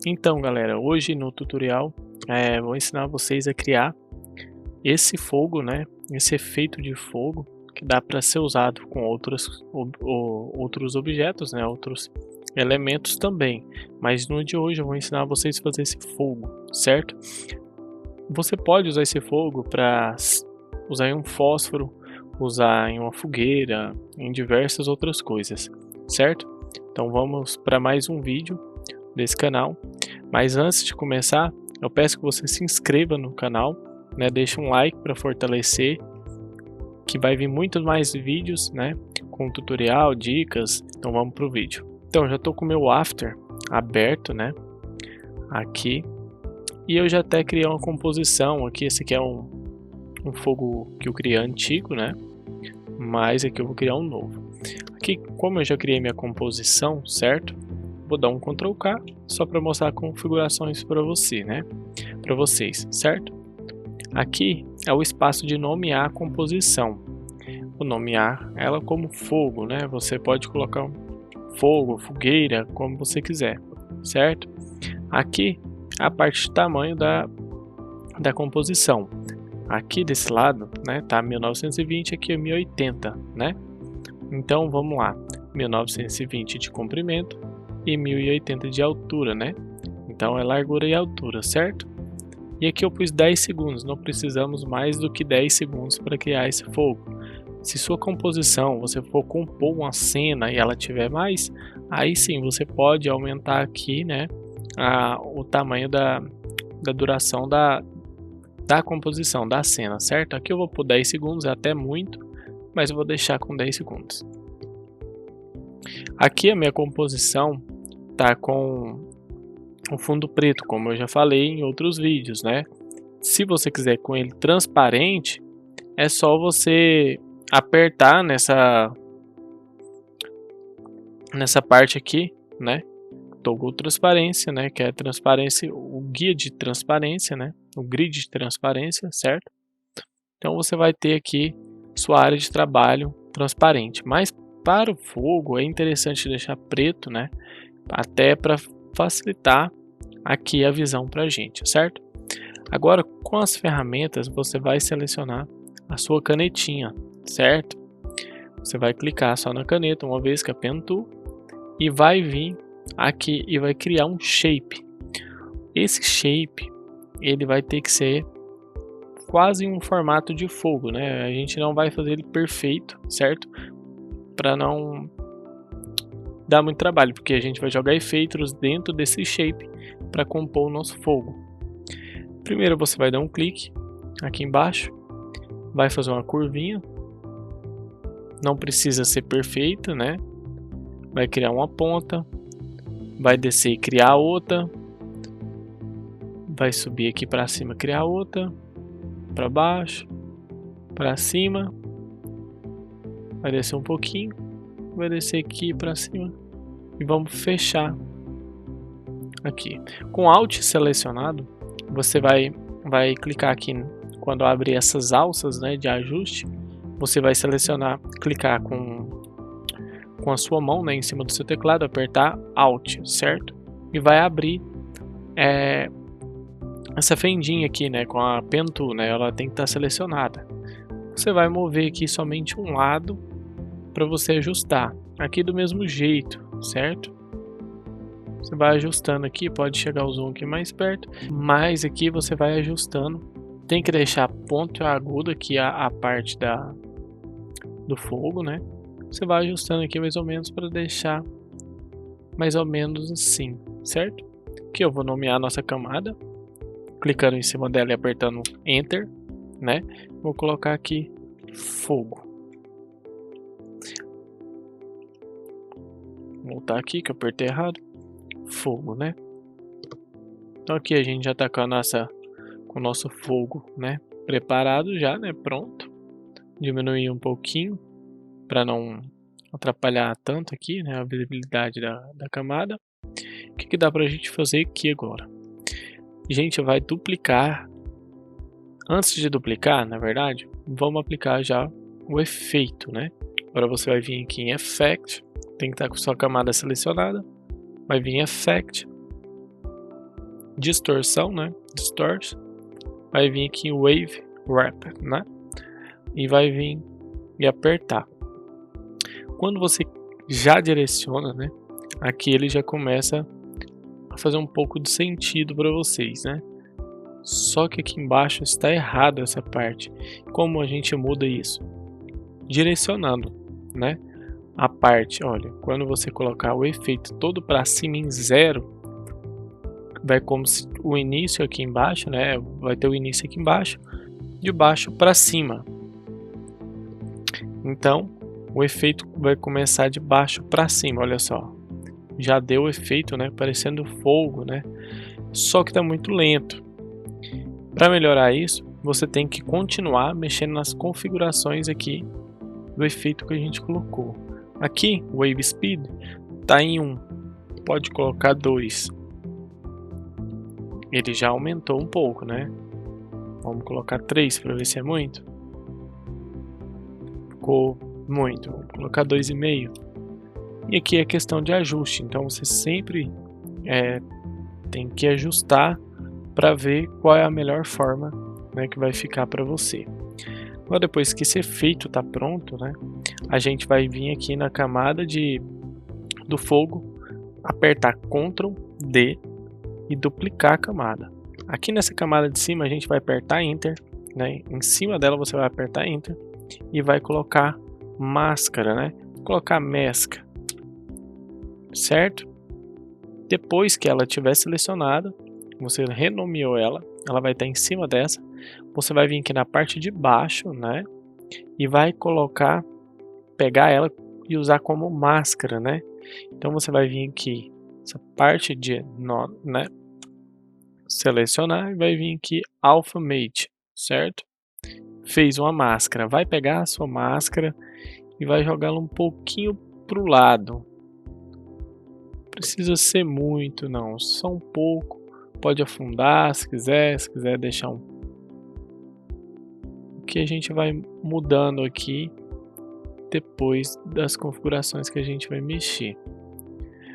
Então, galera, hoje no tutorial vou ensinar vocês a criar esse fogo, né? Esse efeito de fogo que dá para ser usado com outros objetos, né? Outros elementos também. Mas no de hoje eu vou ensinar vocês a fazer esse fogo, certo? Você pode usar esse fogo para usar em um fósforo, usar em uma fogueira, em diversas outras coisas, certo? Então vamos para mais um vídeo desse canal. Mas antes de começar, eu peço que você se inscreva no canal, né? Deixe um like para fortalecer, que vai vir muitos mais vídeos, né? Com tutorial, dicas. Então vamos pro vídeo. Então já estou com o meu After aberto, né? Aqui. E eu já até criei uma composição aqui. Esse aqui é um fogo que eu criei antigo, né? Mas aqui eu vou criar um novo. Aqui, como eu já criei minha composição, certo? Vou dar um Ctrl K só para mostrar configurações para você, né? Para vocês, certo? Aqui é o espaço de nomear a composição. Vou nomear ela como fogo, né? Você pode colocar fogo, fogueira, como você quiser, certo? Aqui a parte de tamanho da composição. Aqui desse lado, né? Tá 1920, aqui é 1080, né? Então vamos lá, 1920 de comprimento e 1080 de altura, né? Então é largura e altura, certo? E aqui eu pus 10 segundos, não precisamos mais do que 10 segundos para criar esse fogo. Se sua composição, você for compor uma cena e ela tiver mais, aí sim você pode aumentar aqui, né, o tamanho da duração da composição, da cena, certo? Aqui eu vou por 10 segundos, é até muito, mas eu vou deixar com 10 segundos. Aqui a minha composição tá com o fundo preto, como eu já falei em outros vídeos, né? Se você quiser com ele transparente, é só você apertar nessa parte aqui, né? Toggle transparência, né? Que é transparência, o guia de transparência, né? O grid de transparência, certo? Então você vai ter aqui sua área de trabalho transparente, mas para o fogo é interessante deixar preto, né? Até para facilitar aqui a visão para a gente, certo? Agora com as ferramentas você vai selecionar a sua canetinha, certo? Você vai clicar só na caneta uma vez que é Pen Tool e vai vir aqui e vai criar um shape. Esse shape ele vai ter que ser quase um formato de fogo, né? A gente não vai fazer ele perfeito, certo? Para não dar muito trabalho, porque a gente vai jogar efeitos dentro desse shape para compor o nosso fogo. Primeiro você vai dar um clique aqui embaixo, vai fazer uma curvinha, não precisa ser perfeita, né? Vai criar uma ponta, vai descer e criar outra, vai subir aqui para cima, criar outra, para baixo, para cima, vai descer um pouquinho, vai descer aqui para cima e vamos fechar aqui. Com Alt selecionado, você vai clicar aqui quando abrir essas alças, né, de ajuste, você vai selecionar, clicar com a sua mão, né, em cima do seu teclado, apertar Alt, certo? E vai abrir essa fendinha aqui, né, com a Pen Tool, né, ela tem que estar selecionada. Você vai mover aqui somente um lado para você ajustar, aqui do mesmo jeito, certo? Você vai ajustando aqui, pode chegar o zoom aqui mais perto, mas aqui você vai ajustando. Tem que deixar ponto agudo aqui a parte do fogo, né? Você vai ajustando aqui mais ou menos para deixar mais ou menos assim, certo? Aqui eu vou nomear a nossa camada, clicando em cima dela e apertando Enter, né? Vou colocar aqui fogo. Vou voltar aqui que eu apertei errado. Fogo, né? Então aqui a gente já tá com o nosso fogo, né, preparado já, né, pronto. Diminuir um pouquinho para não atrapalhar tanto aqui, né, a visibilidade da camada. O que dá pra gente fazer aqui agora? A gente vai duplicar. Antes de duplicar, na verdade, vamos aplicar já o efeito, né? Agora você vai vir aqui em Effect, tem que estar com sua camada selecionada. Vai vir em Effect, distorção, né? Distort. Vai vir aqui em Wave Wrap, né? E vai vir e apertar. Quando você já direciona, né? Aqui ele já começa a fazer um pouco de sentido para vocês, né? Só que aqui embaixo está errado essa parte. Como a gente muda isso? Direcionando, né? A parte, olha, quando você colocar o efeito todo para cima em 0, vai como se o início aqui embaixo, né? Vai ter o início aqui embaixo, de baixo para cima. Então, o efeito vai começar de baixo para cima, olha só. Já deu o efeito, né? Parecendo fogo, né? Só que está muito lento. Para melhorar isso, você tem que continuar mexendo nas configurações aqui do efeito que a gente colocou. Aqui, o Wave Speed está em 1, pode colocar 2. Ele já aumentou um pouco, né? Vamos colocar 3 para ver se é muito. Ficou muito, vamos colocar 2,5. E aqui é questão de ajuste, então você sempre tem que ajustar para ver qual é a melhor forma, né, que vai ficar para você. Agora, depois que esse efeito está pronto, né, a gente vai vir aqui na camada do fogo, apertar Ctrl D e duplicar a camada. Aqui nessa camada de cima a gente vai apertar Enter, né, em cima dela você vai apertar Enter e vai colocar máscara, né, colocar Mask, certo? Depois que ela estiver selecionada, você renomeou ela, ela vai estar em cima dessa. Você vai vir aqui na parte de baixo, né? E vai pegar ela e usar como máscara, né? Então você vai vir aqui, essa parte de, né? Selecionar e vai vir aqui Alpha Mate, certo? Fez uma máscara, vai pegar a sua máscara e vai jogá-la um pouquinho pro lado. Não precisa ser muito, não, só um pouco. Pode afundar se quiser deixar um. O que a gente vai mudando aqui depois das configurações que a gente vai mexer.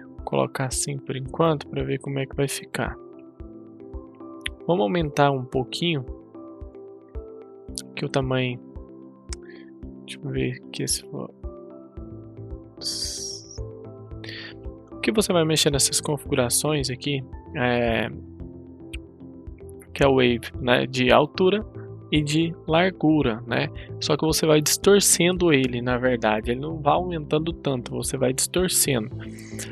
Vou colocar assim por enquanto para ver como é que vai ficar. Vamos aumentar um pouquinho aqui o tamanho. Deixa eu ver aqui se for. O que você vai mexer nessas configurações aqui que é o Wave, né, de altura e de largura, né? Só que você vai distorcendo ele, na verdade, ele não vai aumentando tanto, você vai distorcendo.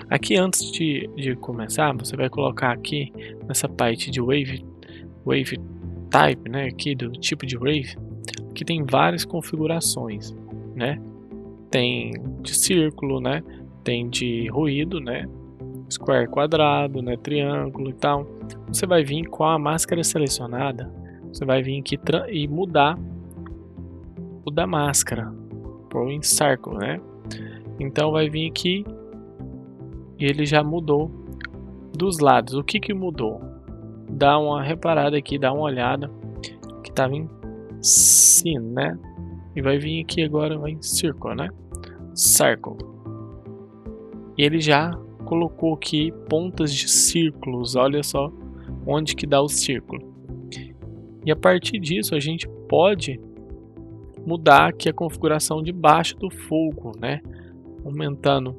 Aqui antes de começar, você vai colocar aqui nessa parte de Wave Type, né, aqui do tipo de Wave, que tem várias configurações, né? Tem de círculo, né? Tem de ruído, né? Square quadrado, né? Triângulo e tal. Você vai vir com a máscara selecionada, você vai vir aqui e mudar o da máscara por um Circle, né? Então vai vir aqui e ele já mudou dos lados. O que mudou? Dá uma reparada aqui, dá uma olhada que estava em Scene, né? E vai vir aqui agora, vai em Circle, né? Circle. E ele já colocou aqui pontas de círculos, olha só onde que dá o círculo. E a partir disso a gente pode mudar aqui a configuração de baixo do fogo, né? Aumentando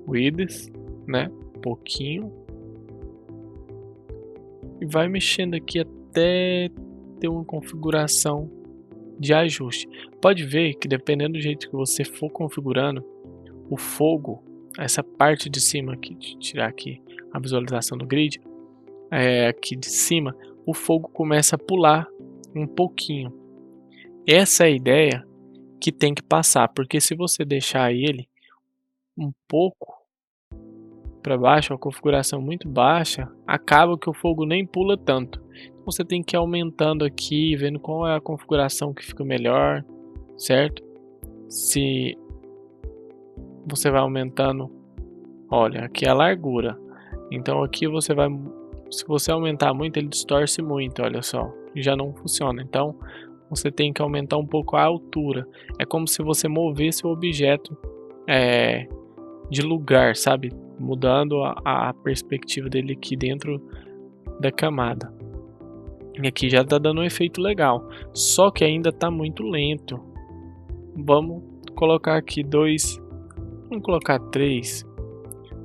o width, né? Um pouquinho. E vai mexendo aqui até ter uma configuração de ajuste. Pode ver que dependendo do jeito que você for configurando, o fogo, essa parte de cima aqui, de tirar aqui a visualização do grid, aqui de cima, o fogo começa a pular um pouquinho. Essa é a ideia que tem que passar, porque se você deixar ele um pouco para baixo, a configuração muito baixa, acaba que o fogo nem pula tanto. Então você tem que ir aumentando aqui, vendo qual é a configuração que fica melhor, certo? Se você vai aumentando, olha, aqui é a largura. Então aqui você vai, se você aumentar muito, ele distorce muito, olha só, e já não funciona. Então você tem que aumentar um pouco a altura. É como se você movesse o objeto de lugar, sabe? Mudando a perspectiva dele aqui dentro da camada. E aqui já está dando um efeito legal, só que ainda está muito lento. Vamos colocar aqui 2, vamos colocar 3,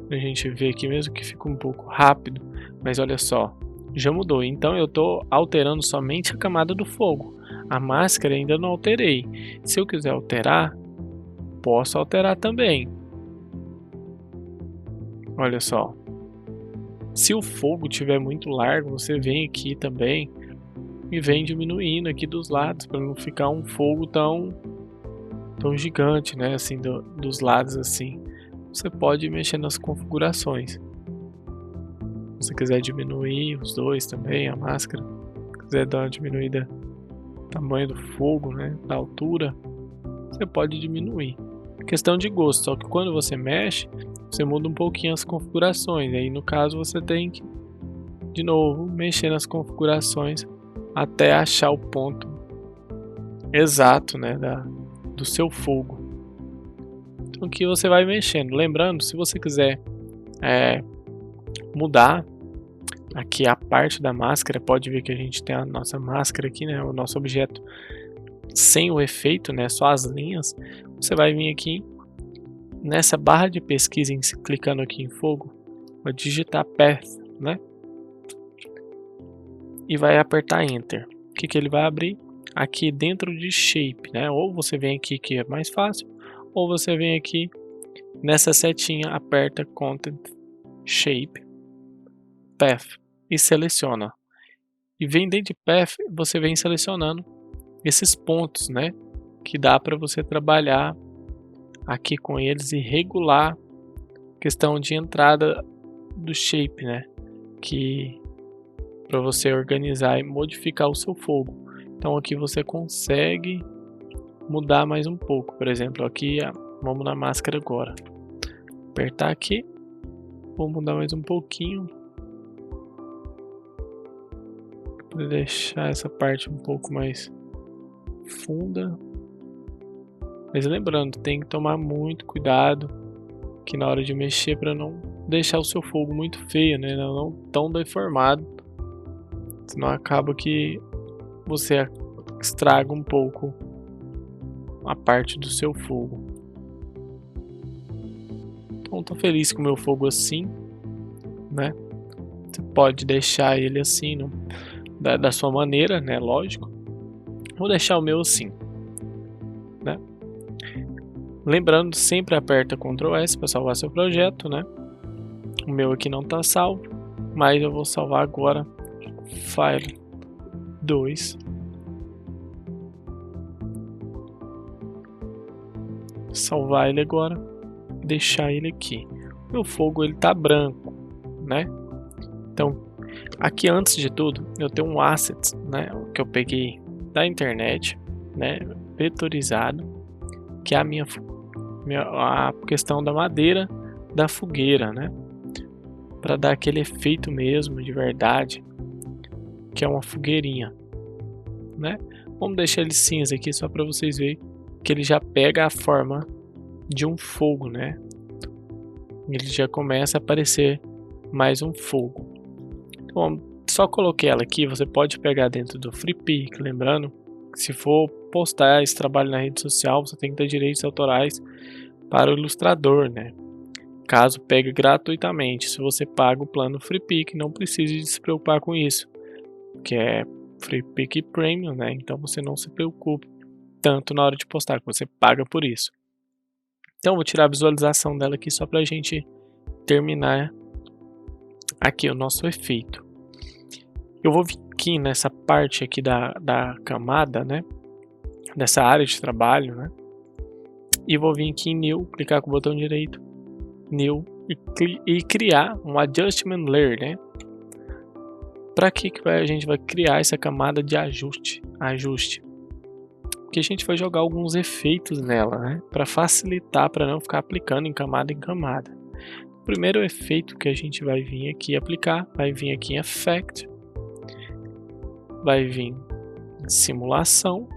para a gente ver aqui, mesmo que fique um pouco rápido, mas olha só, já mudou. Então eu estou alterando somente a camada do fogo, a máscara ainda não alterei. Se eu quiser alterar, posso alterar também. Olha só, se o fogo estiver muito largo, você vem aqui também e vem diminuindo aqui dos lados, para não ficar um fogo tão gigante, né, assim, dos lados assim. Você pode mexer nas configurações. Se você quiser diminuir os dois também, a máscara, quiser dar uma diminuída no tamanho do fogo, né, da altura, você pode diminuir. Questão de gosto, só que quando você mexe, você muda um pouquinho as configurações. Aí no caso você tem que, de novo, mexer nas configurações até achar o ponto exato, né, do seu fogo. Então aqui você vai mexendo. Lembrando, se você quiser mudar aqui a parte da máscara, pode ver que a gente tem a nossa máscara aqui, né, o nosso objeto sem o efeito, né, só as linhas. Você vai vir aqui nessa barra de pesquisa, clicando aqui em fogo, vai digitar Path, né, e vai apertar Enter. O que ele vai abrir? Aqui dentro de Shape, né, ou você vem aqui que é mais fácil, ou você vem aqui nessa setinha, aperta Content, Shape, Path e seleciona. E vem dentro de Path, você vem selecionando esses pontos, né, que dá para você trabalhar aqui com eles e regular questão de entrada do shape, né, que para você organizar e modificar o seu fogo. Então aqui você consegue mudar mais um pouco. Por exemplo, aqui vamos na máscara agora. Apertar aqui, vou mudar mais um pouquinho para deixar essa parte um pouco mais funda. Mas lembrando, tem que tomar muito cuidado que na hora de mexer, para não deixar o seu fogo muito feio, né, não tão deformado, senão acaba que você estraga um pouco a parte do seu fogo. Então tô feliz com o meu fogo assim, né? Você pode deixar ele assim, da sua maneira, né? Lógico. Vou deixar o meu assim, né? Lembrando, sempre aperta Ctrl S para salvar seu projeto, né? O meu aqui não está salvo, mas eu vou salvar agora. File 2. Salvar ele agora, deixar ele aqui. Meu fogo ele tá branco, né? Então, aqui antes de tudo, eu tenho um asset, né, que eu peguei da internet, né, vetorizado, que é a questão da madeira da fogueira, né? Para dar aquele efeito mesmo de verdade, que é uma fogueirinha, né? Vamos deixar ele cinza aqui só para vocês verem que ele já pega a forma de um fogo, né? Ele já começa a aparecer mais um fogo. Então, só coloquei ela aqui. Você pode pegar dentro do FreePic, lembrando que se for postar esse trabalho na rede social, você tem que ter direitos autorais para o ilustrador, né? Caso pegue gratuitamente, se você paga o plano FreePic, não precisa de se preocupar com isso, que é FreePic Premium, né? Então você não se preocupe tanto na hora de postar, que você paga por isso. Então vou tirar a visualização dela aqui só para a gente terminar aqui o nosso efeito. Eu vou vir aqui nessa parte aqui da camada, né? Dessa área de trabalho, né? E vou vir aqui em New, clicar com o botão direito, New, e criar um Adjustment Layer, né? Para que a gente vai criar essa camada de ajuste? Porque a gente vai jogar alguns efeitos nela, né? Para facilitar, para não ficar aplicando em camada. O primeiro efeito que a gente vai vir aqui aplicar, vai vir aqui em Effect, vai vir em Simulação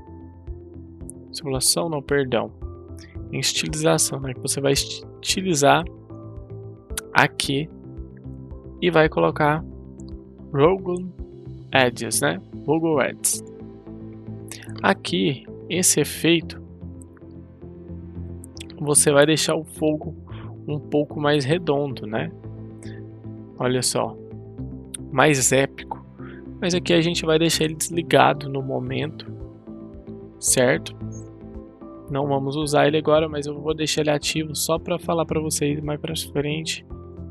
não, perdão, em Estilização, né? Que você vai estilizar aqui e vai colocar Rogue Edges, né? Rogue Edges. Aqui, esse efeito, você vai deixar o fogo um pouco mais redondo, né? Olha só, mais épico. Mas aqui a gente vai deixar ele desligado no momento, certo? Não vamos usar ele agora, mas eu vou deixar ele ativo só para falar para vocês mais para frente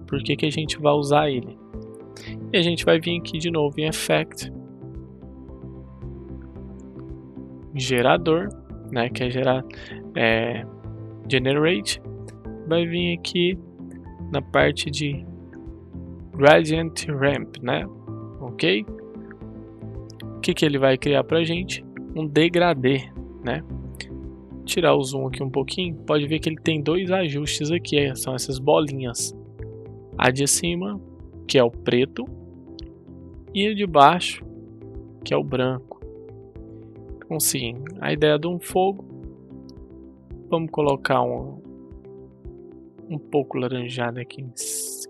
por que a gente vai usar ele. E a gente vai vir aqui de novo em Effect, gerador, né? Que é gerar Generate. Vai vir aqui na parte de Gradient Ramp, né? Ok? O que ele vai criar pra gente? Um degradê, né? Tirar o zoom aqui um pouquinho, pode ver que ele tem dois ajustes aqui, são essas bolinhas. A de cima, que é o preto, e a de baixo, que é o branco. Então sim, a ideia de um fogo, vamos colocar um pouco laranjado aqui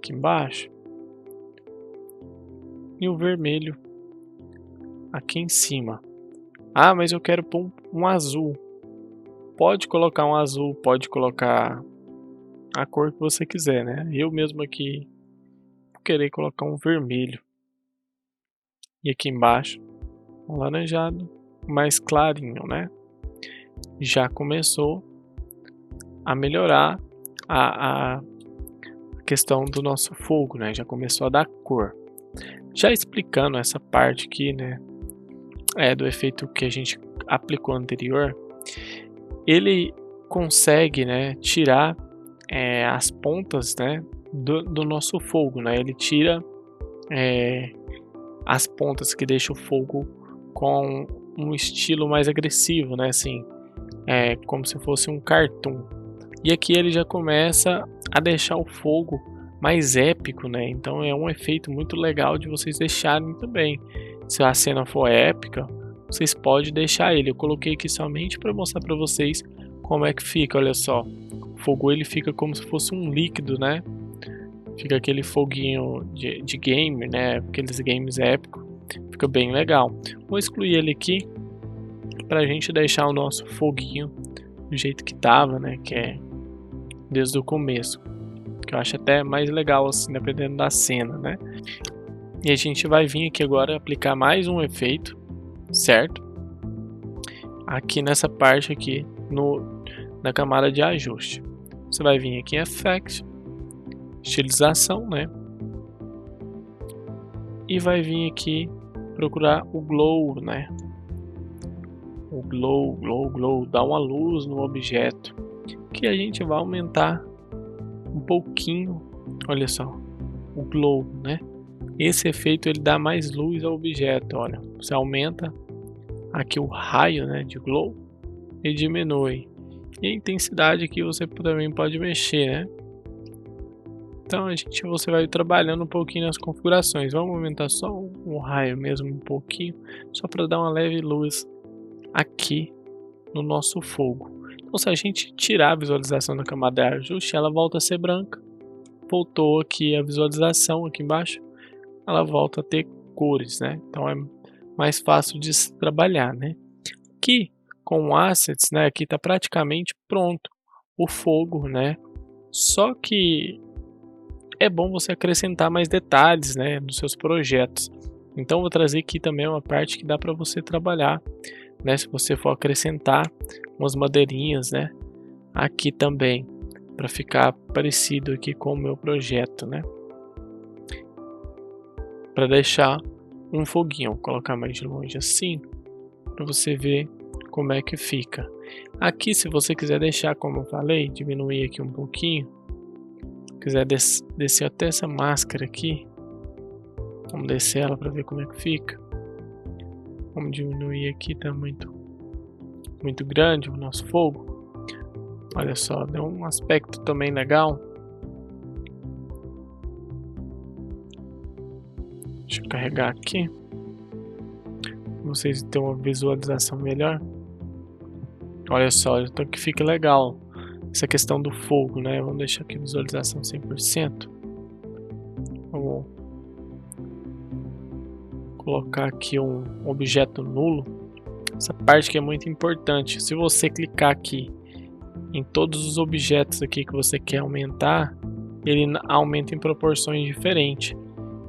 embaixo, e o vermelho aqui em cima. Ah, mas eu quero pôr um azul. Pode colocar um azul, pode colocar a cor que você quiser, né? Eu mesmo aqui vou querer colocar um vermelho. E aqui embaixo, um laranjado mais clarinho, né? Já começou a melhorar a questão do nosso fogo, né? Já começou a dar cor. Já explicando essa parte aqui, né? Do efeito que a gente aplicou anterior, ele consegue, né, tirar as pontas, né, do nosso fogo, né? Ele tira as pontas que deixam o fogo com um estilo mais agressivo, né? Assim, como se fosse um cartoon. E aqui ele já começa a deixar o fogo mais épico, né? Então é um efeito muito legal de vocês deixarem também. Se a cena for épica, vocês podem deixar ele. Eu coloquei aqui somente para mostrar para vocês como é que fica. Olha só, o fogo ele fica como se fosse um líquido, né? Fica aquele foguinho de game, né? Aqueles games épicos. Fica bem legal. Vou excluir ele aqui para a gente deixar o nosso foguinho do jeito que tava, né? Que é desde o começo. Que eu acho até mais legal assim, dependendo da cena, né? E a gente vai vir aqui agora aplicar mais um efeito, certo? Aqui nessa parte aqui na camada de ajuste. Você vai vir aqui em Effect, estilização, né? E vai vir aqui procurar o glow, né? O glow, dá uma luz no objeto, que a gente vai aumentar um pouquinho. Olha só, o glow, né? Esse efeito ele dá mais luz ao objeto. Olha, você aumenta aqui o raio, né, de glow e diminui. E a intensidade aqui você também pode mexer, né? Então você vai trabalhando um pouquinho nas configurações. Vamos aumentar só o raio mesmo um pouquinho, só para dar uma leve luz aqui no nosso fogo. Então se a gente tirar a visualização da camada de ajuste, ela volta a ser branca. Voltou aqui a visualização aqui embaixo, ela volta a ter cores, né? Então é mais fácil de se trabalhar, né? Aqui com assets, né? Aqui está praticamente pronto o fogo, né? Só que é bom você acrescentar mais detalhes, né, nos seus projetos. Então vou trazer aqui também uma parte que dá para você trabalhar, né? Se você for acrescentar umas madeirinhas, né? Aqui também para ficar parecido aqui com o meu projeto, né? Para deixar um foguinho, vou colocar mais de longe assim, para você ver como é que fica. Aqui, se você quiser deixar, como eu falei, diminuir aqui um pouquinho, quiser descer até essa máscara aqui, vamos descer ela para ver como é que fica. Vamos diminuir aqui, tá muito grande o nosso fogo. Olha só, deu um aspecto também legal. Deixa eu carregar aqui, para vocês terem uma visualização melhor. Olha só, então que fica legal essa questão do fogo, né? Vamos deixar aqui visualização 100%. Vamos colocar aqui um objeto nulo. Essa parte que é muito importante. Se você clicar aqui em todos os objetos aqui que você quer aumentar, ele aumenta em proporções diferentes.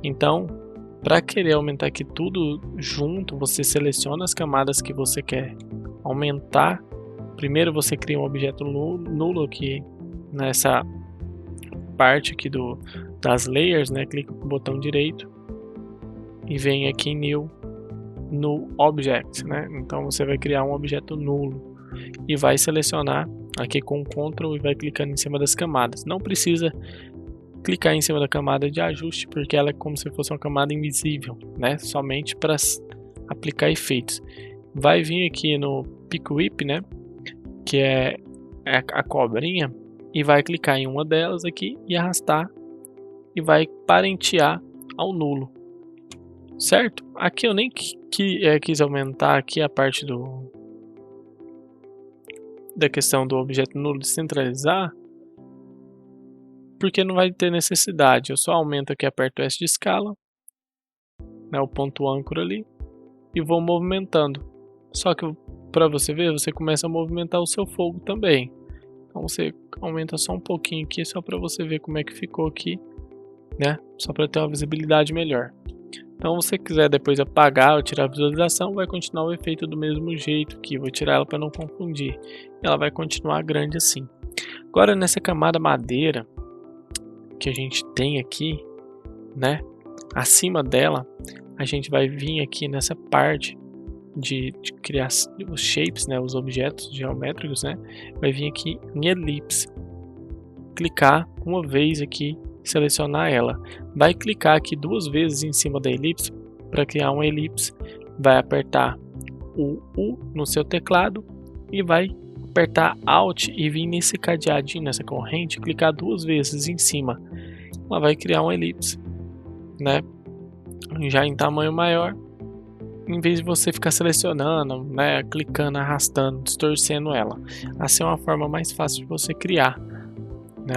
Então, para querer aumentar aqui tudo junto, você seleciona as camadas que você quer aumentar. Primeiro você cria um objeto nulo aqui nessa parte aqui das layers, né? Clica com o botão direito e vem aqui em New Object, né? Então você vai criar um objeto nulo e vai selecionar aqui com o Ctrl e vai clicando em cima das camadas. Não precisa clicar em cima da camada de ajuste, porque ela é como se fosse uma camada invisível, né? Somente para aplicar efeitos. Vai vir aqui no Pick Whip, né? Que é a cobrinha, e vai clicar em uma delas aqui e arrastar e vai parentear ao nulo, certo? Aqui eu nem quis aumentar aqui a parte da questão do objeto nulo descentralizar, porque não vai ter necessidade. Eu só aumento aqui, aperto S de escala, né, o ponto âncora ali, e vou movimentando. Só que para você ver, você começa a movimentar o seu fogo também. Então você aumenta só um pouquinho aqui, só para você ver como é que ficou aqui, né? Só para ter uma visibilidade melhor. Então, se você quiser depois apagar ou tirar a visualização, vai continuar o efeito do mesmo jeito aqui. Vou tirar ela para não confundir. Ela vai continuar grande assim. Agora, nessa camada madeira que a gente tem aqui, né? Acima dela, a gente vai vir aqui nessa parte de criar os shapes, né? Os objetos geométricos, né? Vai vir aqui em elipse. Clicar uma vez aqui, selecionar ela. Vai clicar aqui duas vezes em cima da elipse para criar uma elipse. Vai apertar o U no seu teclado e vai apertar Alt e vir nesse cadeadinho, nessa corrente, clicar duas vezes em cima. Ela vai criar uma elipse, né? Já em tamanho maior, em vez de você ficar selecionando, né, clicando, arrastando, distorcendo ela. Assim é uma forma mais fácil de você criar, né,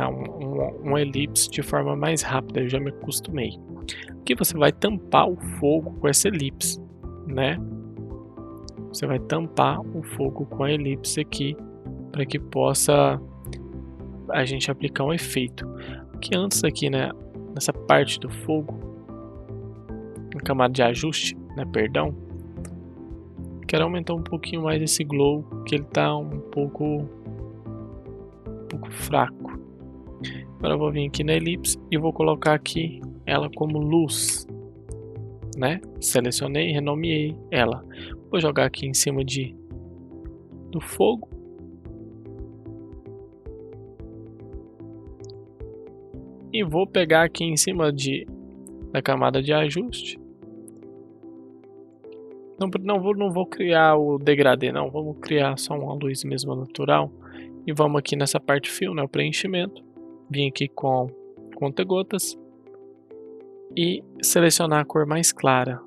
um elipse de forma mais rápida. Eu já me acostumei. Aqui você vai tampar o fogo com essa elipse, né? Você vai tampar o fogo com a elipse aqui para que possa a gente aplicar um efeito. Que antes aqui, né, nessa parte do fogo, na camada de ajuste, né, perdão, quero aumentar um pouquinho mais esse glow, que ele tá um pouco fraco. Agora eu vou vir aqui na elipse e vou colocar aqui ela como luz, né? Selecionei, renomeei ela. Vou jogar aqui em cima do fogo. E vou pegar aqui em cima da camada de ajuste. Não vou criar o degradê, não. Vamos criar só uma luz mesmo natural. E vamos aqui nessa parte fio, né? O preenchimento. Vim aqui com conta-gotas. E selecionar a cor mais clara.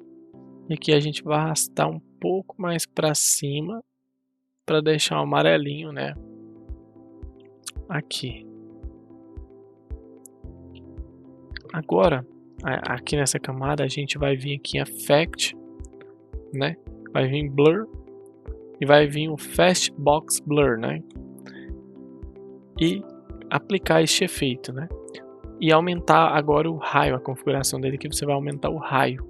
E aqui a gente vai arrastar um pouco mais para cima. Para deixar um amarelinho, né? Aqui. Agora, aqui nessa camada, a gente vai vir aqui em Effect, né? Vai vir Blur e vai vir o Fast Box Blur, né? E aplicar este efeito, né? E aumentar agora o raio, a configuração dele, que você vai aumentar o raio.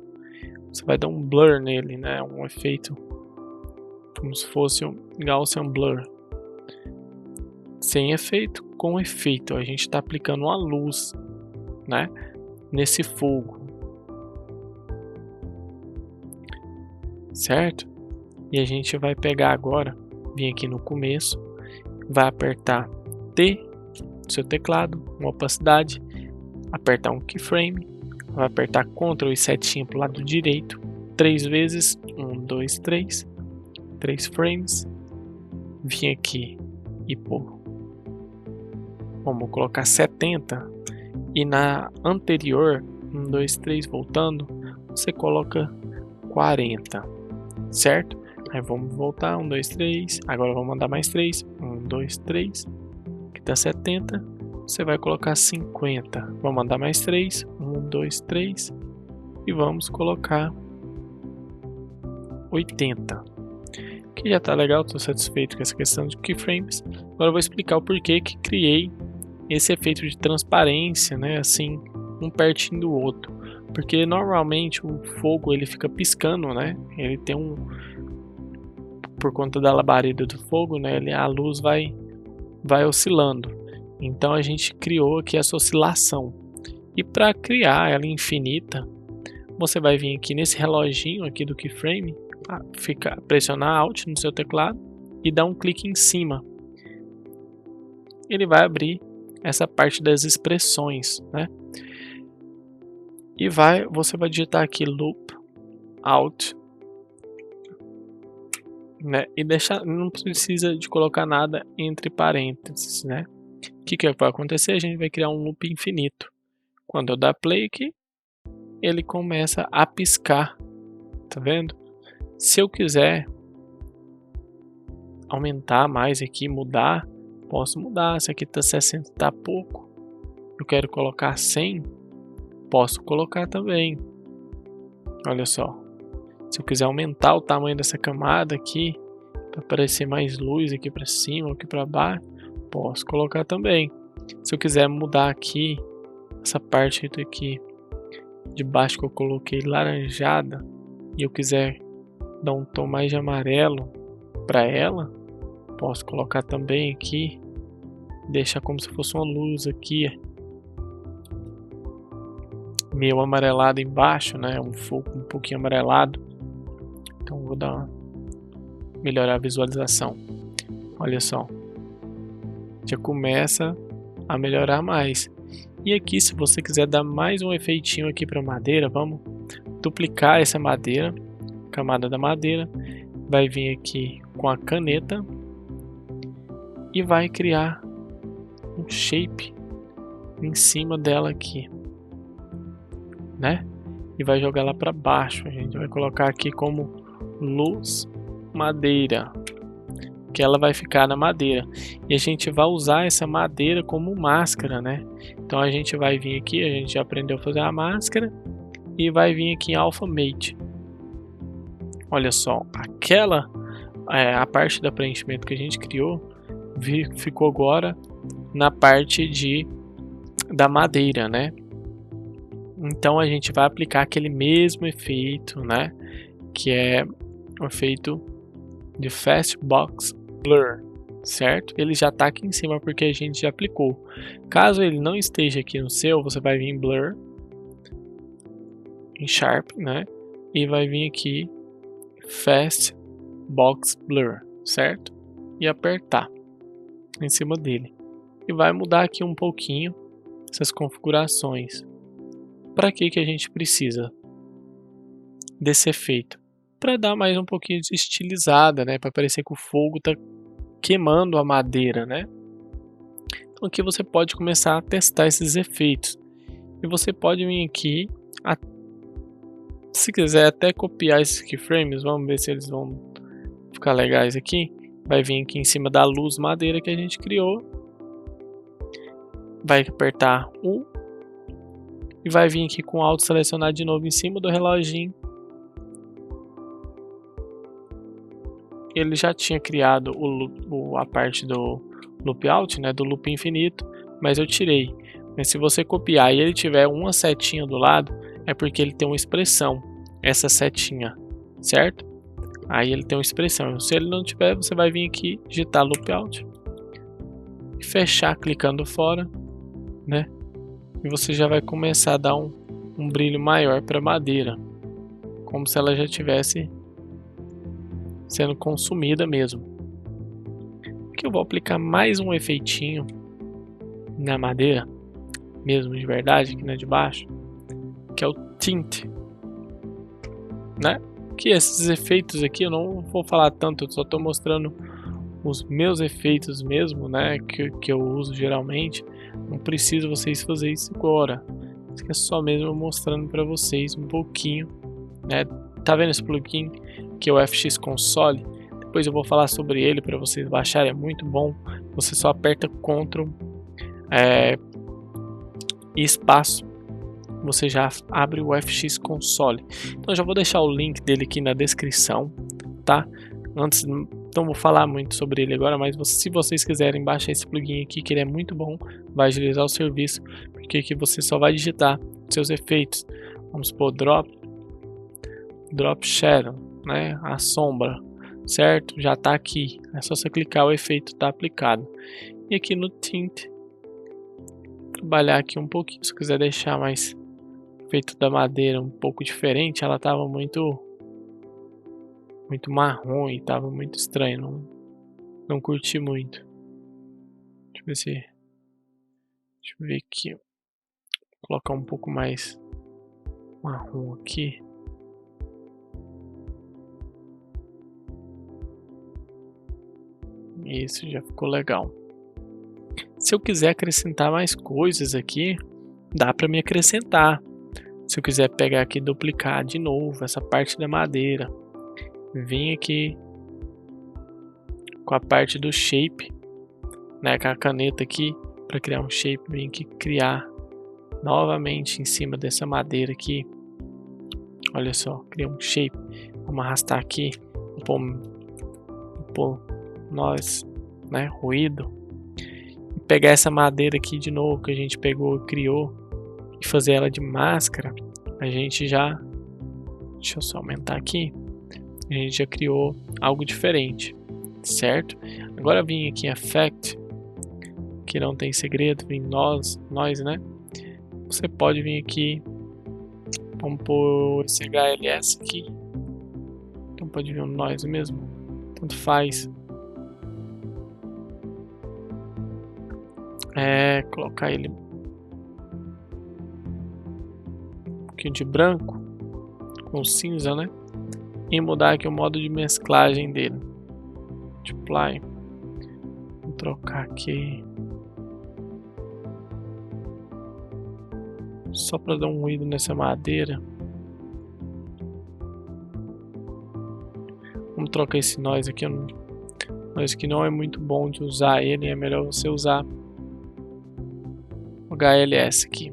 Você vai dar um blur nele, né? Um efeito como se fosse um Gaussian Blur. Sem efeito, com efeito. A gente está aplicando uma luz, né? Nesse fogo, certo? E a gente vai pegar agora, vir aqui no começo, vai apertar T do seu teclado, uma opacidade, apertar um keyframe, vai apertar Ctrl e setinha para o lado direito, 3 vezes, 1, 2, 3, 3 frames, vim aqui e pô, vamos colocar 70. E na anterior, 1, 2, 3, voltando, você coloca 40, certo? Aí vamos voltar, 1, 2, 3, agora vamos mandar mais 3, 1, 2, 3, que dá 70, você vai colocar 50, vamos mandar mais 3, 1, 2, 3, e vamos colocar 80. Que já tá legal, tô satisfeito com essa questão de keyframes. Agora eu vou explicar o porquê que criei esse efeito de transparência, né, assim, um pertinho do outro. Porque normalmente o fogo ele fica piscando, né? Ele tem por conta da labareda do fogo, né, a luz vai oscilando. Então a gente criou aqui essa oscilação. E para criar ela infinita, você vai vir aqui nesse reloginho aqui do keyframe, pressionar Alt no seu teclado e dar um clique em cima. Ele vai abrir essa parte das expressões, né? E você vai digitar aqui loop Alt, né? E não precisa de colocar nada entre parênteses, né? O que vai acontecer? A gente vai criar um loop infinito. Quando eu dar play aqui, ele começa a piscar, tá vendo? Se eu quiser aumentar mais aqui, mudar, posso mudar. Se aqui tá 60, tá pouco, eu quero colocar 100, posso colocar também. Olha só, se eu quiser aumentar o tamanho dessa camada aqui, para aparecer mais luz aqui para cima, aqui para baixo, posso colocar também. Se eu quiser mudar aqui, essa parte aqui de baixo que eu coloquei laranjada, e eu quiser dar um tom mais de amarelo para ela, posso colocar também aqui, deixar como se fosse uma luz aqui, meio amarelado embaixo, né? Um fogo um pouquinho amarelado. Então vou melhorar a visualização. Olha só, já começa a melhorar mais. E aqui, se você quiser dar mais um efeitinho aqui para madeira, vamos duplicar essa madeira, camada da madeira, vai vir aqui com a caneta e vai criar um shape em cima dela aqui, né? E vai jogar lá para baixo. A gente vai colocar aqui como luz madeira, que ela vai ficar na madeira, e a gente vai usar essa madeira como máscara, né? Então a gente vai vir aqui, a gente já aprendeu a fazer a máscara, e vai vir aqui em Alpha Mate. Olha só, a parte do preenchimento que a gente criou ficou agora na parte da madeira, né? Então a gente vai aplicar aquele mesmo efeito, né? Que é o efeito de Fast Box Blur, certo? Ele já está aqui em cima porque a gente já aplicou. Caso ele não esteja aqui no seu, você vai vir em Blur, em Sharp, né? E vai vir aqui Fast Box Blur, certo? E apertar em cima dele. E vai mudar aqui um pouquinho essas configurações. Para que a gente precisa desse efeito? Para dar mais um pouquinho de estilizada, né? Para parecer que o fogo está queimando a madeira, né? Então aqui você pode começar a testar esses efeitos. E você pode vir aqui, se quiser até copiar esses keyframes, vamos ver se eles vão ficar legais aqui. Vai vir aqui em cima da luz madeira que a gente criou. Vai apertar U. E vai vir aqui com Alt selecionar de novo em cima do reloginho. Ele já tinha criado a parte do loop out, né, do loop infinito, mas eu tirei. Mas se você copiar e ele tiver uma setinha do lado, é porque ele tem uma expressão, essa setinha, certo? Aí ele tem uma expressão. Se ele não tiver, você vai vir aqui, digitar loop out e fechar clicando fora, né? E você já vai começar a dar um brilho maior para a madeira, como se ela já tivesse sendo consumida mesmo. Aqui eu vou aplicar mais um efeitinho na madeira, mesmo de verdade, aqui na de baixo, que é o tint, né? Que esses efeitos aqui eu não vou falar tanto, eu só estou mostrando os meus efeitos mesmo, né? Que eu uso geralmente. Não preciso vocês fazerem isso agora. Isso aqui é só mesmo mostrando para vocês um pouquinho, né? Tá vendo esse plugin que é o FX Console? Depois eu vou falar sobre ele para vocês baixarem, é muito bom. Você só aperta Ctrl e espaço você já abre o FX Console. Então já vou deixar o link dele aqui na descrição, tá? Antes, não vou falar muito sobre ele agora, mas se vocês quiserem baixar esse plugin aqui, que ele é muito bom, vai agilizar o serviço, porque aqui você só vai digitar seus efeitos. Vamos supor Drop Shadow, né? A sombra, certo? Já tá aqui, é só você clicar, o efeito tá aplicado. E aqui no Tint, trabalhar aqui um pouquinho, se quiser deixar mais efeito da madeira um pouco diferente, ela tava muito marrom e tava muito estranho, não curti muito. Deixa eu ver aqui, vou colocar um pouco mais marrom aqui. Isso já ficou legal. Se eu quiser acrescentar mais coisas aqui, dá para me acrescentar. Se eu quiser pegar aqui e duplicar de novo essa parte da madeira, vim aqui com a parte do shape, né, com a caneta aqui para criar um shape, vim aqui criar novamente em cima dessa madeira aqui. Olha só, criei um shape. Vamos arrastar aqui, pôr nós, né, ruído. E pegar essa madeira aqui de novo que a gente pegou e criou e fazer ela de máscara. A gente já, deixa eu só aumentar aqui. A gente já criou algo diferente, certo? Agora vim aqui em Effect, que não tem segredo, vim nós, né? Você pode vir aqui, vamos pôr esse HLS aqui, então pode vir um nós mesmo, tanto faz. Colocar ele um pouquinho de branco com cinza, né? E mudar aqui o modo de mesclagem dele. Multiply. Vou trocar aqui só para dar um ruído nessa madeira. Vamos trocar esse noise aqui. Noise que não é muito bom de usar ele. É melhor você usar o HLS aqui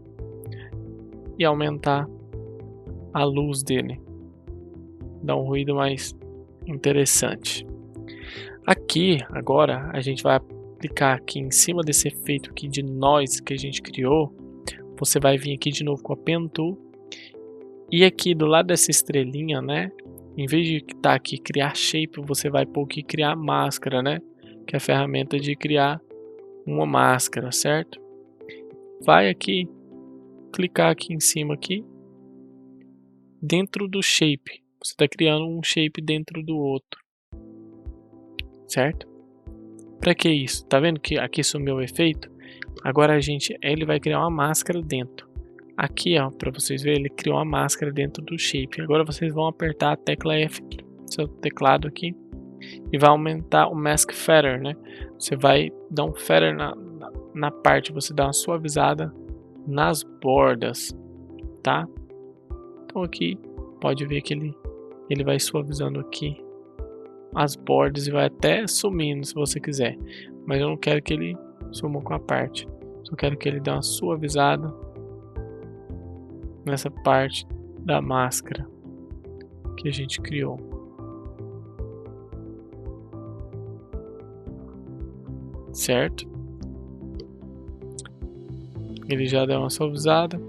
e aumentar a luz dele. Dá um ruído mais interessante. Aqui agora a gente vai aplicar aqui em cima desse efeito aqui de noise que a gente criou. Você vai vir aqui de novo com a Pen Tool e aqui do lado dessa estrelinha, né, em vez de estar aqui criar shape, você vai pôr aqui criar máscara, né, que é a ferramenta de criar uma máscara, certo? Vai aqui clicar aqui em cima aqui dentro do shape. Você está criando um shape dentro do outro, certo? Para que isso? Tá vendo que aqui sumiu o efeito? Agora ele vai criar uma máscara dentro. Aqui, ó, para vocês verem, ele criou uma máscara dentro do shape. Agora vocês vão apertar a tecla F, seu teclado aqui, e vai aumentar o Mask Feather, né? Você vai dar um feather na parte, você dá uma suavizada nas bordas, tá? Então aqui pode ver que ele vai suavizando aqui as bordas e vai até sumindo se você quiser, mas eu não quero que ele suma com a parte, só quero que ele dê uma suavizada nessa parte da máscara que a gente criou. Certo? Ele já deu uma suavizada.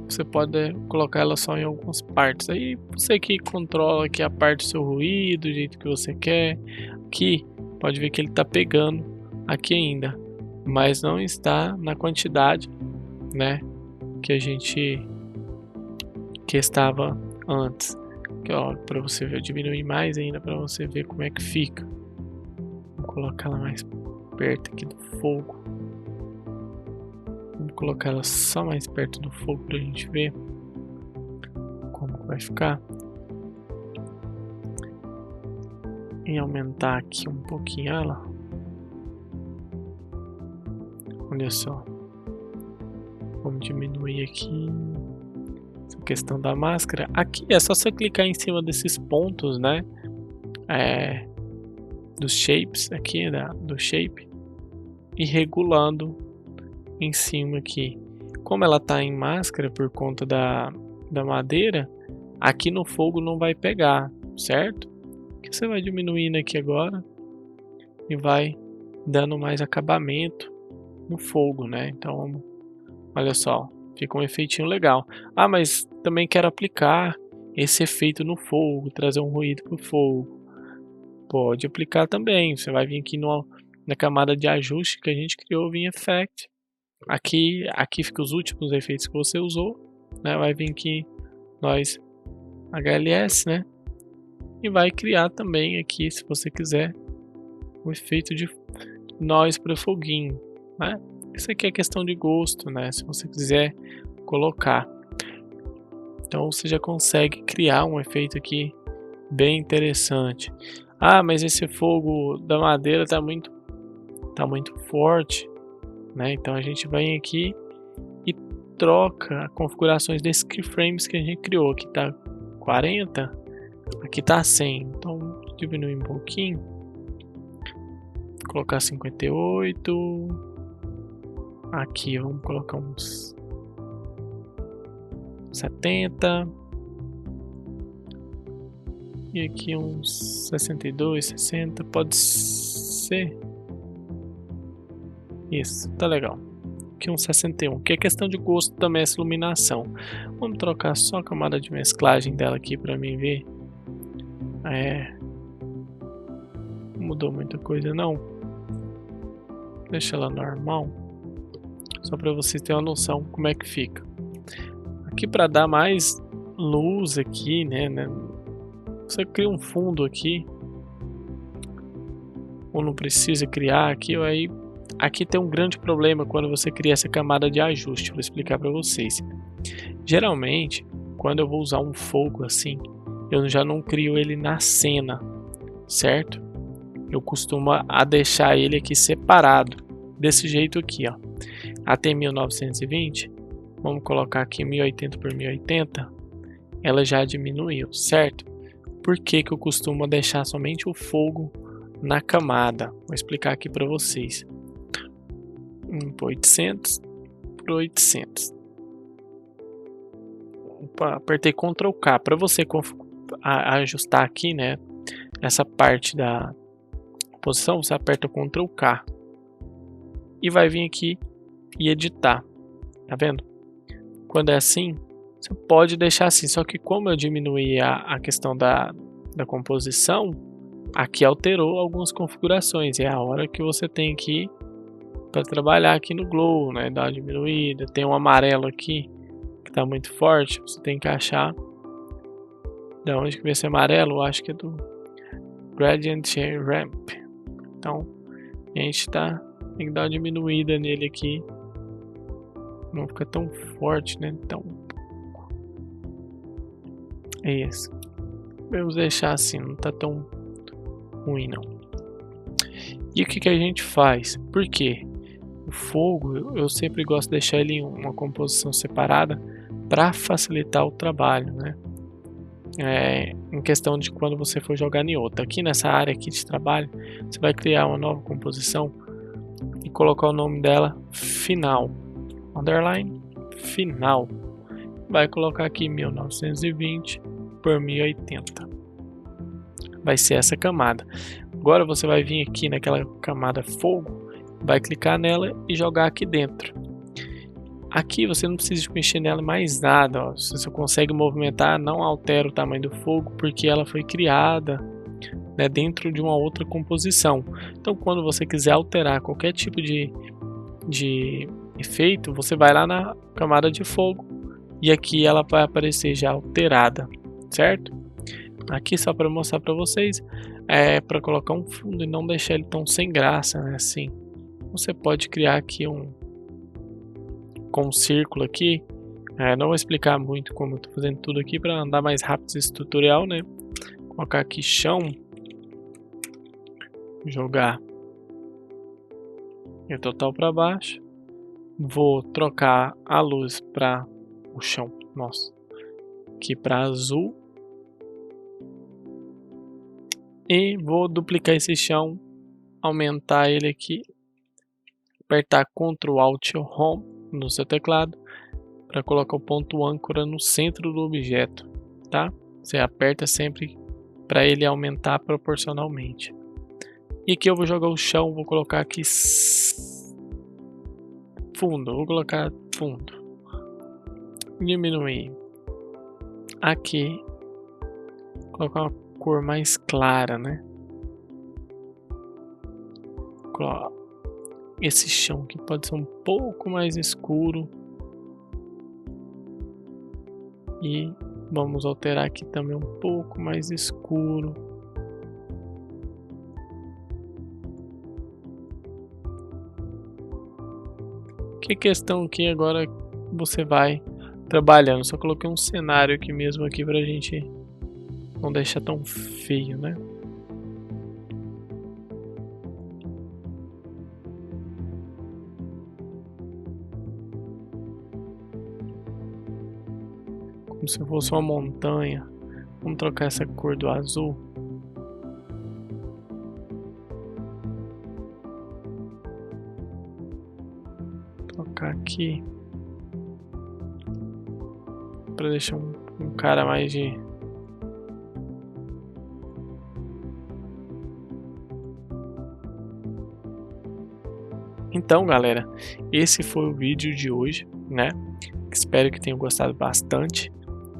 Você pode colocar ela só em algumas partes. Aí você que controla aqui a parte do seu ruído, do jeito que você quer. Aqui pode ver que ele está pegando aqui ainda, mas não está na quantidade, né, que estava antes. Aqui, ó, para você ver, eu diminui mais ainda para você ver como é que fica. Vou colocar ela mais perto aqui do fogo. Vou colocar ela só mais perto do fogo pra gente ver como vai ficar. E aumentar aqui um pouquinho ela. Olha só. Vamos diminuir aqui essa questão da máscara. Aqui é só você clicar em cima desses pontos, né? Dos shapes aqui, do shape, e regulando em cima aqui. Como ela está em máscara por conta da madeira, aqui no fogo não vai pegar, certo? Que você vai diminuindo aqui agora e vai dando mais acabamento no fogo, né? Então, olha só, fica um efeitinho legal. Ah, mas também quero aplicar esse efeito no fogo, trazer um ruído pro fogo. Pode aplicar também. Você vai vir aqui na camada de ajuste que a gente criou, vem Effect. Aqui fica os últimos efeitos que você usou, né? Vai vir aqui nós HLS, né? E vai criar também aqui, se você quiser, o efeito de nós para foguinho, né? Isso aqui é questão de gosto, né? Se você quiser colocar. Então você já consegue criar um efeito aqui bem interessante. Ah, mas esse fogo da madeira tá muito forte, né? Então a gente vem aqui e troca configurações desses keyframes que a gente criou. Aqui tá 40, aqui tá 100. Então diminuir um pouquinho, vou colocar 58. Aqui vamos colocar uns 70. E aqui uns 62, 60, pode ser. Isso, tá legal. Aqui uns 61, que é questão de gosto também essa iluminação. Vamos trocar só a camada de mesclagem dela aqui para mim ver. Não mudou muita coisa não. Deixa ela normal. Só para vocês terem uma noção como é que fica. Aqui para dar mais luz aqui, né? Você cria um fundo aqui. Ou não precisa criar aqui, aí aqui tem um grande problema quando você cria essa camada de ajuste. Vou explicar para vocês. Geralmente, quando eu vou usar um fogo assim, eu já não crio ele na cena, certo? Eu costumo deixar ele aqui separado, desse jeito aqui, ó. Até 1920, vamos colocar aqui 1080 por 1080, ela já diminuiu, certo? Por que que eu costumo deixar somente o fogo na camada? Vou explicar aqui para vocês. 800 por 800. Opa, apertei Ctrl K para você ajustar aqui, né? Essa parte da posição, você aperta Ctrl K e vai vir aqui e editar. Tá vendo? Quando é assim, você pode deixar assim. Só que como eu diminuí a questão da composição, aqui alterou algumas configurações. É a hora que você tem que para trabalhar aqui no Glow, né? Dar uma diminuída. Tem um amarelo aqui que está muito forte. Você tem que achar da onde que vem esse amarelo. Eu acho que é do Gradient Ramp. Então a gente tem que dar uma diminuída nele aqui. Não fica tão forte, né? Então é isso. Vamos deixar assim, não tá tão ruim não. E o que a gente faz? Por quê? O fogo, eu sempre gosto de deixar ele em uma composição separada para facilitar o trabalho, né? Em questão de quando você for jogar em outra. Aqui nessa área aqui de trabalho, você vai criar uma nova composição e colocar o nome dela final, underline final. Vai colocar aqui 1920 por 1080. Vai ser essa camada. Agora você vai vir aqui naquela camada fogo, vai clicar nela e jogar aqui dentro. Aqui você não precisa mexer nela mais nada, ó. Você só consegue movimentar, não altera o tamanho do fogo porque ela foi criada, né, dentro de uma outra composição. Então quando você quiser alterar qualquer tipo de efeito, você vai lá na camada de fogo e aqui ela vai aparecer já alterada, certo? Aqui só para mostrar para vocês, para colocar um fundo e não deixar ele tão sem graça, né? Assim, você pode criar aqui com um círculo aqui. Não vou explicar muito como eu estou fazendo tudo aqui para andar mais rápido esse tutorial, né? Colocar aqui chão, jogar o total para baixo. Vou trocar a luz para o chão, nossa, aqui para azul. E vou duplicar esse chão, aumentar ele aqui, apertar Ctrl Alt Home no seu teclado para colocar o ponto âncora no centro do objeto, tá? Você aperta sempre para ele aumentar proporcionalmente. E aqui eu vou jogar o chão, vou colocar aqui fundo, vou colocar fundo. Diminuir. Aqui, colocar uma cor mais clara, né? Esse chão aqui pode ser um pouco mais escuro. E vamos alterar aqui também um pouco mais escuro. Que questão que agora você vai trabalhando. Só coloquei um cenário aqui mesmo aqui pra gente não deixar tão feio, né? Como se fosse uma montanha. Vamos trocar essa cor do azul. Trocar aqui. Para deixar um cara mais de... Então, galera, esse foi o vídeo de hoje, né? Espero que tenham gostado bastante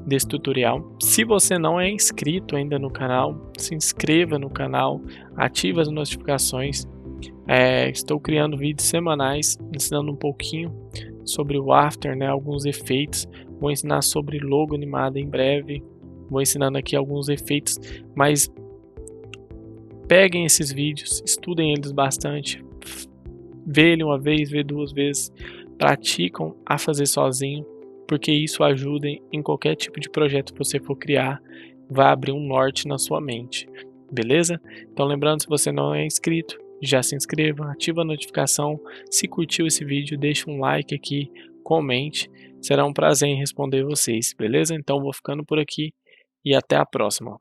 desse tutorial. Se você não é inscrito ainda no canal, se inscreva no canal, ative as notificações. Estou criando vídeos semanais, ensinando um pouquinho sobre o After, né? Alguns efeitos. Vou ensinar sobre logo animado em breve. Vou ensinando aqui alguns efeitos, mas peguem esses vídeos, estudem eles bastante. Vê ele uma vez, vê duas vezes, praticam a fazer sozinho, porque isso ajuda em qualquer tipo de projeto que você for criar, vai abrir um norte na sua mente, beleza? Então lembrando, se você não é inscrito, já se inscreva, ativa a notificação, se curtiu esse vídeo, deixa um like aqui, comente, será um prazer em responder vocês, beleza? Então vou ficando por aqui e até a próxima.